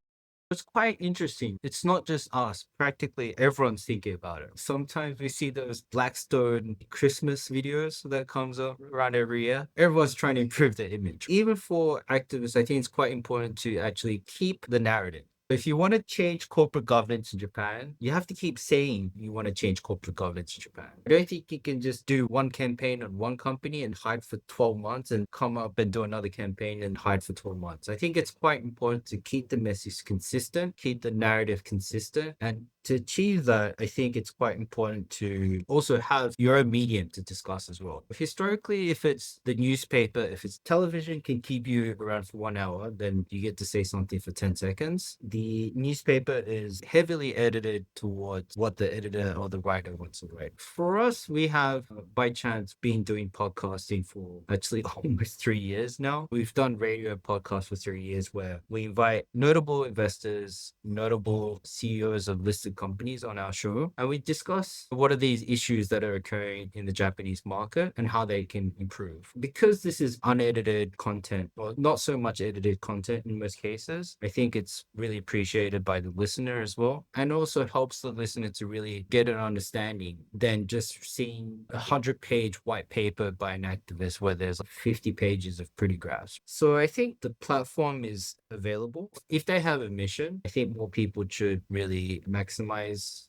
It's quite interesting. It's not just us. Practically everyone's thinking about it. Sometimes we see those Blackstone Christmas videos that comes up around every year. Everyone's trying to improve their image. Even for activists, I think it's quite important to actually keep the narrative. If you want to change corporate governance in Japan, you have to keep saying you want to change corporate governance in Japan. I don't think you can just do one campaign on one company and hide for 12 months and come up and do another campaign and hide for 12 months. I think it's quite important to keep the message consistent, keep the narrative consistent. And to achieve that, I think it's quite important to also have your own medium to discuss as well. Historically, if it's the newspaper, if it's television can keep you around for 1 hour, then you get to say something for 10 seconds. The newspaper is heavily edited towards what the editor or the writer wants to write. For us, we have, by chance, been doing podcasting for actually almost 3 years now. We've done radio podcasts for 3 years where we invite notable investors, notable CEOs of listed companies on our show, and we discuss what are these issues that are occurring in the Japanese market and how they can improve. Because this is unedited content, or not so much edited content in most cases, I think it's really appreciated by the listener as well, and also helps the listener to really get an understanding than just seeing a 100-page white paper by an activist where there's 50 pages of pretty graphs. So I think the platform is available. If they have a mission, I think more people should really maximize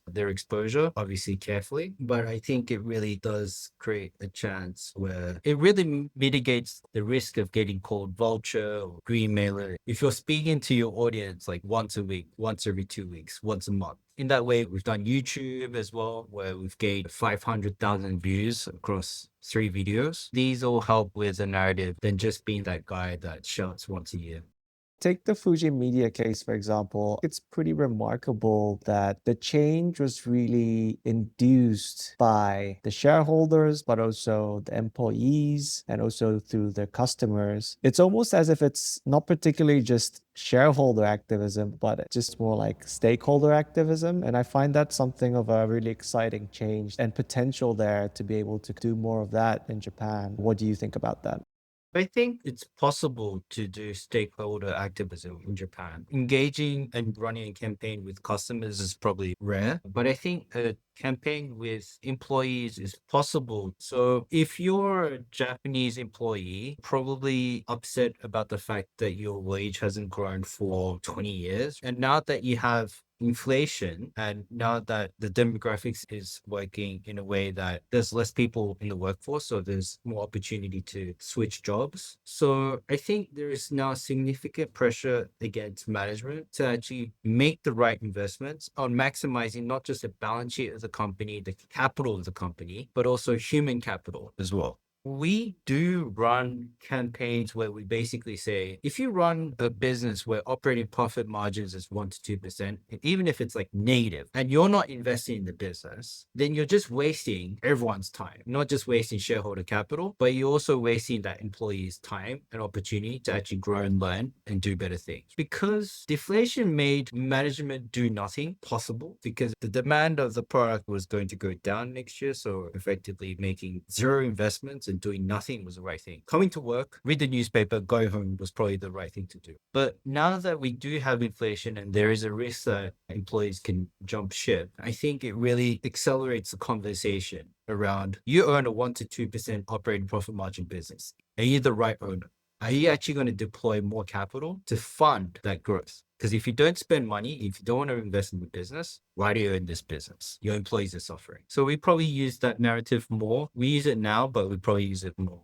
their exposure, obviously carefully, but I think it really does create a chance where it really mitigates the risk of getting called vulture or green mailer. If you're speaking to your audience like once a week, once every 2 weeks, once a month. In that way, we've done YouTube as well, where we've gained 500,000 views across 3 videos. These all help with a narrative than just being that guy that shouts once a year. Take the Fuji Media case, for example. It's pretty remarkable that the change was really induced by the shareholders, but also the employees and also through their customers. It's almost as if it's not particularly just shareholder activism, but just more like stakeholder activism. And I find that something of a really exciting change and potential there to be able to do more of that in Japan. What do you think about that? I think it's possible to do stakeholder activism in Japan. Engaging and running a campaign with customers is probably rare, but I think a campaign with employees is possible. So if you're a Japanese employee, probably upset about the fact that your wage hasn't grown for 20 years. And now that you have inflation and now that the demographics is working in a way that there's less people in the workforce, so there's more opportunity to switch jobs. So I think there is now significant pressure against management to actually make the right investments on maximizing not just the balance sheet of the company, the capital of the company, but also human capital as well. We do run campaigns where we basically say, if you run a business where operating profit margins is 1% to 2%, and even if it's like negative, and you're not investing in the business, then you're just wasting everyone's time. Not just wasting shareholder capital, but you're also wasting that employee's time and opportunity to actually grow and learn and do better things. Because deflation made management do nothing possible because the demand of the product was going to go down next year. So effectively making zero investments and doing nothing was the right thing. Coming to work, read the newspaper, go home was probably the right thing to do. But now that we do have inflation and there is a risk that employees can jump ship, I think it really accelerates the conversation around you earn a 1% to 2% operating profit margin business. Are you the right owner? Are you actually going to deploy more capital to fund that growth? Because if you don't spend money, if you don't want to invest in the business, why do you own this business? Your employees are suffering. So we probably use that narrative more. We use it now, but we probably use it more.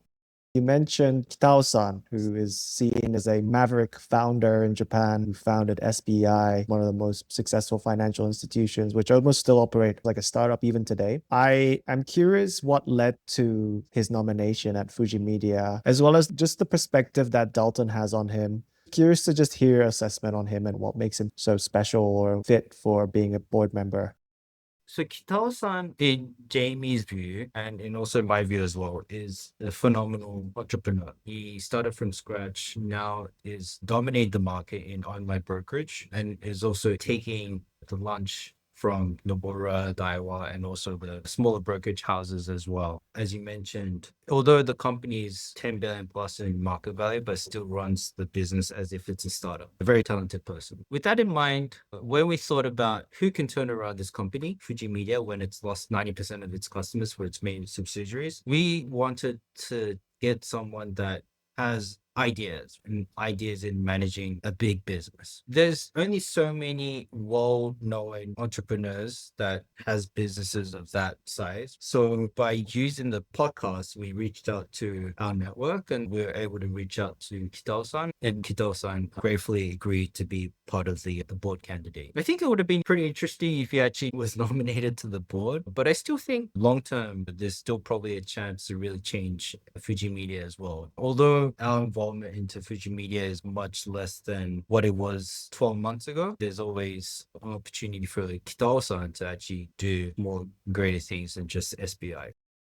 You mentioned Kitao-san, who is seen as a maverick founder in Japan, who founded SBI, one of the most successful financial institutions, which almost still operate like a startup even today. I am curious what led to his nomination at Fuji Media, as well as just the perspective that Dalton has on him. Curious to just hear your assessment on him and what makes him so special or fit for being a board member. So Kitao-san, in Jamie's view, and also my view as well, is a phenomenal entrepreneur. He started from scratch, now is dominating the market in online brokerage, and is also taking the lunch from Nomura, Daiwa, and also the smaller brokerage houses as well. As you mentioned, although the company is 10 billion plus in market value, but still runs the business as if it's a startup. A very talented person. With that in mind, when we thought about who can turn around this company, Fuji Media, when it's lost 90% of its customers for its main subsidiaries, we wanted to get someone that has ideas in managing a big business. There's only so many well-known entrepreneurs that has businesses of that size. So by using the podcast, we reached out to our network and we were able to reach out to Kitao-san, and Kitao-san gratefully agreed to be part of the board candidate. I think it would have been pretty interesting if he actually was nominated to the board, but I still think long-term, there's still probably a chance to really change Fuji Media as well. Although our involvement into Fuji Media is much less than what it was 12 months ago, there's always an opportunity for Kitao-san to actually do more greater things than just SBI.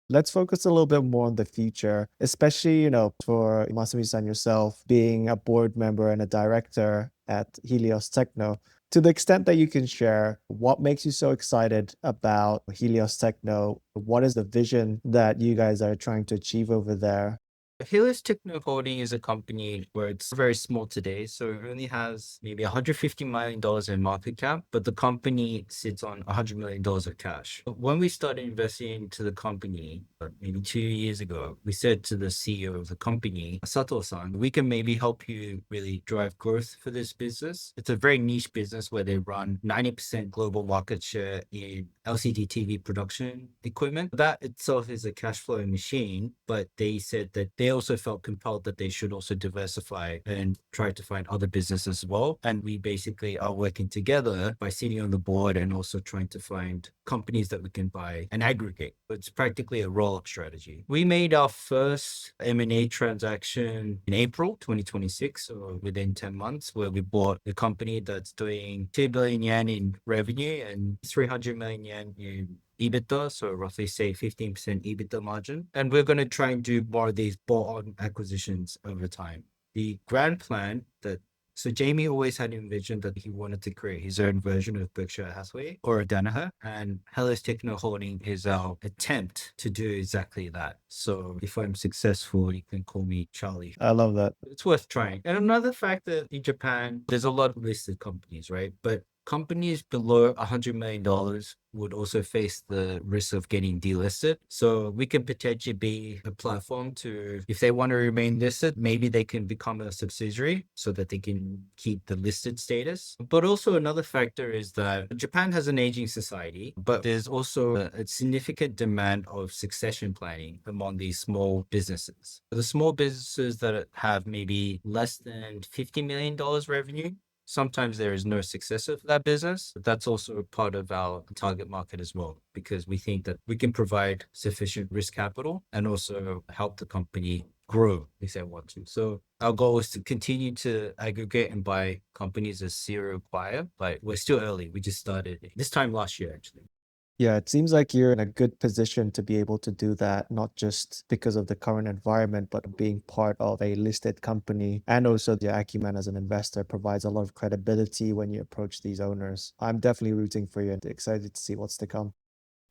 Let's focus a little bit more on the future, especially, for Masumi-san yourself being a board member and a director at Helios Techno. To the extent that you can share, what makes you so excited about Helios Techno? What is the vision that you guys are trying to achieve over there? Helios Techno Holding is a company where it's very small today. So it only has maybe $150 million in market cap, but the company sits on $100 million of cash. When we started investing into the company, maybe 2 years ago, we said to the CEO of the company, Sato-san, we can maybe help you really drive growth for this business. It's a very niche business where they run 90% global market share in LCD TV production equipment. That itself is a cash flow machine, but they said that they they also felt compelled that they should also diversify and try to find other businesses as well. And we basically are working together by sitting on the board and also trying to find companies that we can buy and aggregate. It's practically a roll-up strategy. We made our first M&A transaction in April 2026, so within 10 months, where we bought a company that's doing 2 billion yen in revenue and 300 million yen in EBITDA, so roughly say 15% EBITDA margin. And we're going to try and do more of these bolt-on acquisitions over time. The grand plan so Jamie always had envisioned that he wanted to create his own version of Berkshire Hathaway or Danaher, and Hellas Techno Holding is our attempt to do exactly that. So if I'm successful, you can call me Charlie. I love that. It's worth trying. And another fact that in Japan, there's a lot of listed companies, right? But companies below $100 million would also face the risk of getting delisted. So we can potentially be a platform to, if they want to remain listed, maybe they can become a subsidiary so that they can keep the listed status. But also another factor is that Japan has an aging society, but there's also a significant demand of succession planning among these small businesses. The small businesses that have maybe less than $50 million revenue, sometimes there is no successor for that business. But that's also a part of our target market as well, because we think that we can provide sufficient risk capital and also help the company grow if they want to. So our goal is to continue to aggregate and buy companies as serial buyer, but we're still early. We just started this time last year, actually. Yeah, it seems like you're in a good position to be able to do that, not just because of the current environment, but being part of a listed company. And also your acumen as an investor provides a lot of credibility when you approach these owners. I'm definitely rooting for you and excited to see what's to come.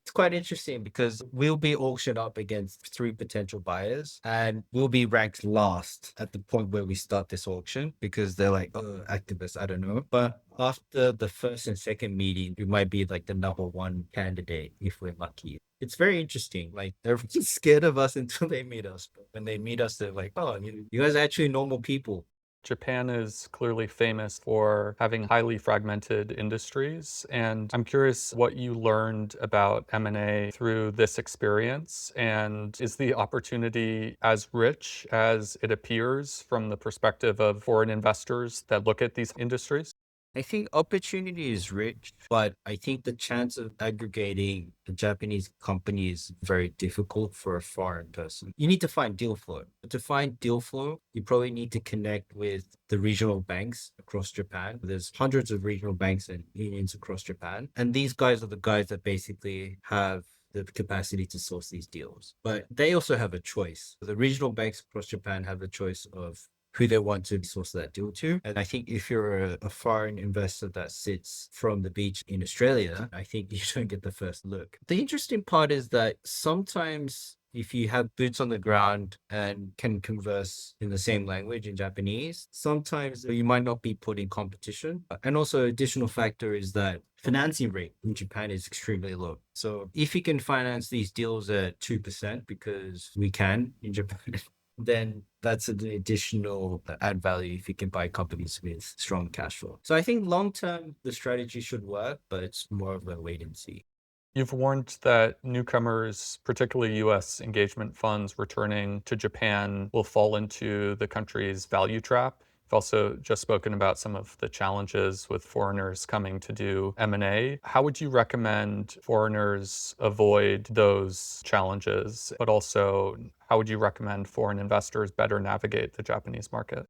It's quite interesting because we'll be auctioned up against 3 potential buyers and we'll be ranked last at the point where we start this auction because they're like, oh, activists, I don't know. But after the first and second meeting, we might be like the number 1 candidate if we're lucky. It's very interesting. Like everyone's scared of us until they meet us. But when they meet us, they're like, oh, you guys are actually normal people. Japan is clearly famous for having highly fragmented industries, and I'm curious what you learned about M&A through this experience, and is the opportunity as rich as it appears from the perspective of foreign investors that look at these industries? I think opportunity is rich, but I think the chance of aggregating a Japanese company is very difficult for a foreign person. You need to find deal flow. But to find deal flow, you probably need to connect with the regional banks across Japan. There's hundreds of regional banks and unions across Japan. And these guys are the guys that basically have the capacity to source these deals. But they also have a choice. The regional banks across Japan have a choice of who they want to source that deal to. And I think if you're a foreign investor that sits from the beach in Australia, I think you don't get the first look. The interesting part is that sometimes if you have boots on the ground and can converse in the same language in Japanese, sometimes you might not be put in competition. And also additional factor is that financing rate in Japan is extremely low. So if you can finance these deals at 2%, because we can in Japan, then that's an additional add value if you can buy companies with strong cash flow. So I think long-term, the strategy should work, but it's more of a wait and see. You've warned that newcomers, particularly U.S. engagement funds returning to Japan, will fall into the country's value trap. You've also just spoken about some of the challenges with foreigners coming to do M&A. How would you recommend foreigners avoid those challenges? But also, how would you recommend foreign investors better navigate the Japanese market?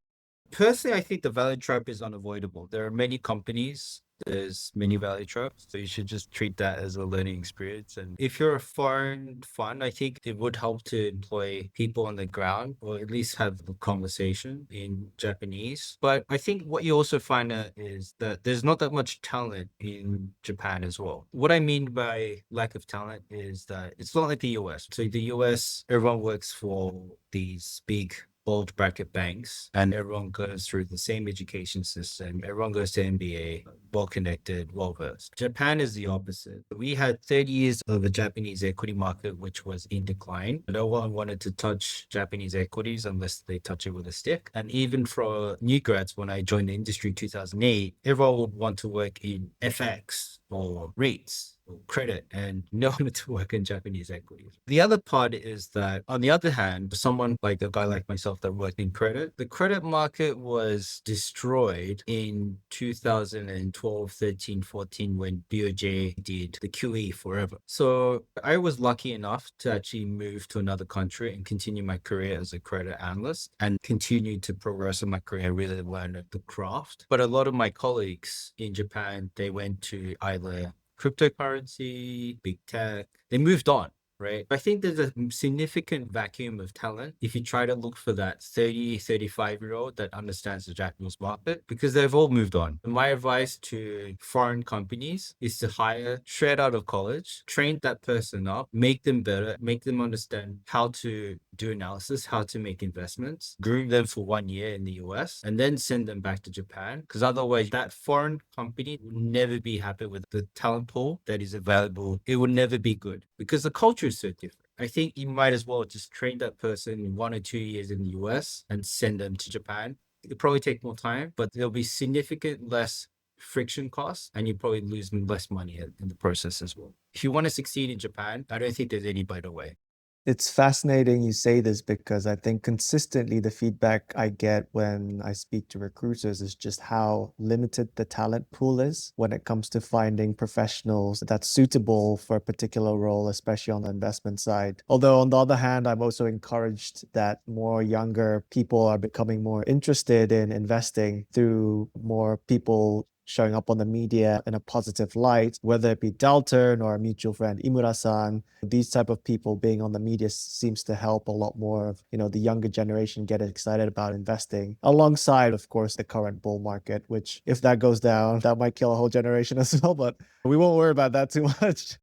Personally, I think the value trap is unavoidable. There are many companies, there's many value traps, so you should just treat that as a learning experience. And if you're a foreign fund, I think it would help to employ people on the ground or at least have a conversation in Japanese. But I think what you also find out is that there's not that much talent in Japan as well. What I mean by lack of talent is that it's not like the US. So the US, everyone works for these big bulge bracket banks and everyone goes through the same education system. Everyone goes to MBA, well connected, well versed. Japan is the opposite. We had 30 years of a Japanese equity market which was in decline. No one wanted to touch Japanese equities unless they touch it with a stick. And even for new grads, when I joined the industry in 2008, everyone would want to work in FX or REITs. or credit and know how to work in Japanese equities. The other part is that, on the other hand, someone like a guy like myself that worked in credit, the credit market was destroyed in 2012, 13, 14 when BOJ did the QE forever. So I was lucky enough to actually move to another country and continue my career as a credit analyst and continue to progress in my career, really learn the craft. But a lot of my colleagues in Japan, they went to either cryptocurrency, big tech, they moved on. Right. I think there's a significant vacuum of talent if you try to look for that 30, 35-year-old that understands the Japanese market, because they've all moved on. My advice to foreign companies is to hire straight out of college, train that person up, make them better, make them understand how to do analysis, how to make investments, groom them for 1 year in the US, and then send them back to Japan. Because otherwise, that foreign company will never be happy with the talent pool that is available. It will never be good because the culture is so different. I think you might as well just train that person in 1 or 2 years in the US and send them to Japan. It'll probably take more time, but there'll be significant less friction costs, and you probably lose less money in the process as well. If you want to succeed in Japan, I don't think there's any better way. It's fascinating you say this because I think consistently the feedback I get when I speak to recruiters is just how limited the talent pool is when it comes to finding professionals that's suitable for a particular role, especially on the investment side. Although on the other hand, I'm also encouraged that more younger people are becoming more interested in investing through more people showing up on the media in a positive light, whether it be Dalton or our mutual friend Imura-san. These type of people being on the media seems to help a lot more of, the younger generation get excited about investing, alongside, of course, the current bull market, which if that goes down, that might kill a whole generation as well, but we won't worry about that too much.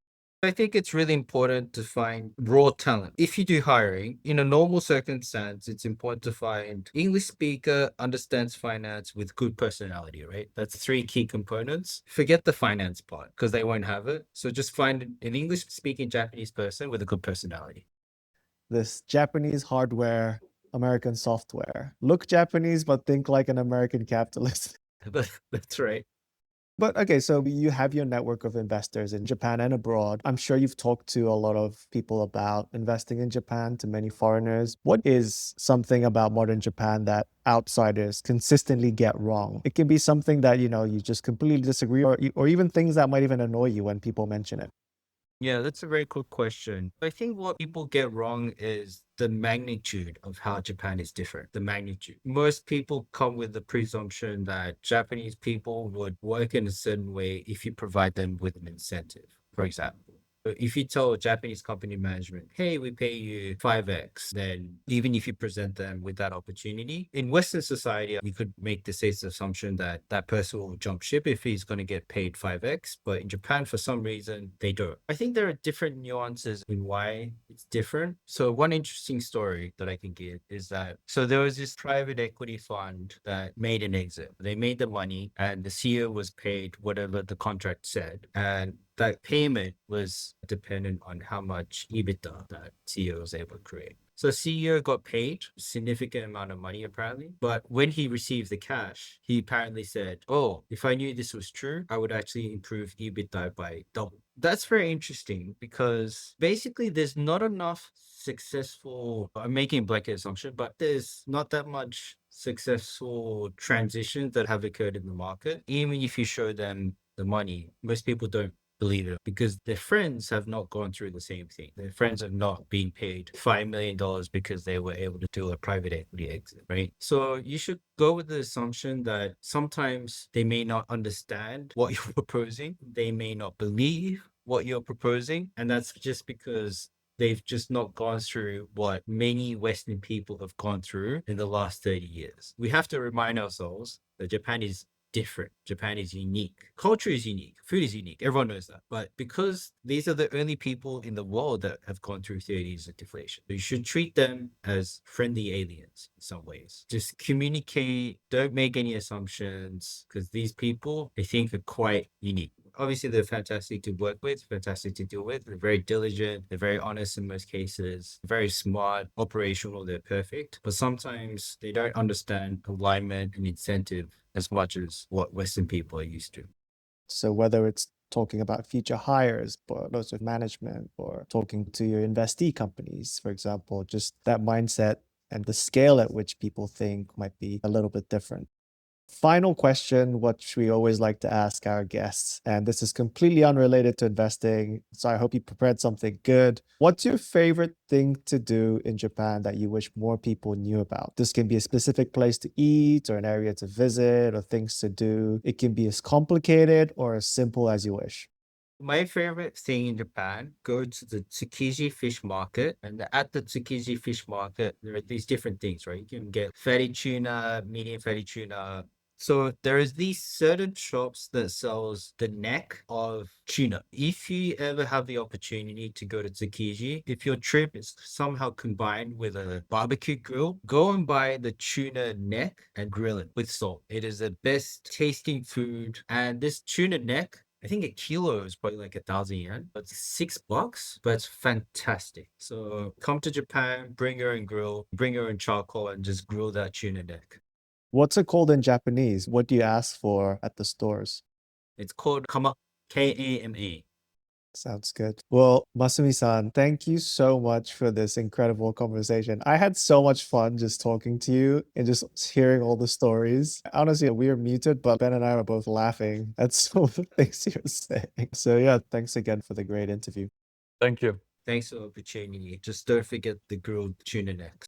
I think it's really important to find raw talent. If you do hiring, in a normal circumstance, it's important to find English speaker, understands finance with good personality, right? That's 3 key components. Forget the finance part because they won't have it. So just find an English speaking Japanese person with a good personality. This Japanese hardware, American software. Look Japanese, but think like an American capitalist. That's right. But okay, so you have your network of investors in Japan and abroad. I'm sure you've talked to a lot of people about investing in Japan, to many foreigners. What is something about modern Japan that outsiders consistently get wrong? It can be something that, you just completely disagree, or even things that might even annoy you when people mention it. Yeah, that's a very good question. I think what people get wrong is the magnitude of how Japan is different. The magnitude. Most people come with the presumption that Japanese people would work in a certain way if you provide them with an incentive, for example. If you tell a Japanese company management, hey, we pay you 5x, then even if you present them with that opportunity, in Western society, we could make the safe assumption that that person will jump ship if he's going to get paid 5x. But in Japan, for some reason, they don't. I think there are different nuances in why it's different. So one interesting story that I can give is that, so there was this private equity fund that made an exit. They made the money and the CEO was paid whatever the contract said. And that payment was dependent on how much EBITDA that CEO was able to create. So CEO got paid a significant amount of money, apparently. But when he received the cash, he apparently said, oh, if I knew this was true, I would actually improve EBITDA by double. That's very interesting because basically there's not enough successful, I'm making a blanket assumption, but there's not that much successful transitions that have occurred in the market. Even if you show them the money, most people don't believe it because their friends have not gone through the same thing. Their friends are not being paid $5 million because they were able to do a private equity exit, right? So you should go with the assumption that sometimes they may not understand what you're proposing. They may not believe what you're proposing. And that's just because they've just not gone through what many Western people have gone through in the last 30 years. We have to remind ourselves that Japan is different. Japan is unique. Culture is unique. Food is unique. Everyone knows that. But because these are the only people in the world that have gone through 30 years of deflation, you should treat them as friendly aliens in some ways. Just communicate. Don't make any assumptions because these people, I think, are quite unique. Obviously, they're fantastic to work with, fantastic to deal with. They're very diligent. They're very honest in most cases. Very smart, operational. They're perfect. But sometimes they don't understand alignment and incentive as much as what Western people are used to. So whether it's talking about future hires, but also management, or talking to your investee companies, for example. Just that mindset and the scale at which people think might be a little bit different. Final question, which we always like to ask our guests, and this is completely unrelated to investing, so I hope you prepared something good. What's your favorite thing to do in Japan that you wish more people knew about? This can be a specific place to eat, or an area to visit, or things to do. It can be as complicated or as simple as you wish. My favorite thing in Japan, go to the Tsukiji fish market. And at the Tsukiji fish market, there are these different things, right? You can get fatty tuna, medium fatty tuna. So there is these certain shops that sells the neck of tuna. If you ever have the opportunity to go to Tsukiji, if your trip is somehow combined with a barbecue grill, go and buy the tuna neck and grill it with salt. It is the best tasting food. And this tuna neck, I think a kilo is probably like 1,000 yen, but it's $6, but it's fantastic. So come to Japan, bring your own grill, bring your own charcoal, and just grill that tuna neck. What's it called in Japanese? What do you ask for at the stores? It's called kama, Kama. Sounds good. Well, Masumi-san, thank you so much for this incredible conversation. I had so much fun just talking to you and just hearing all the stories. Honestly, we were muted, but Ben and I were both laughing at some of the things you were saying. So yeah, thanks again for the great interview. Thank you. Thanks for the opportunity. Just don't forget the grilled tuna neck.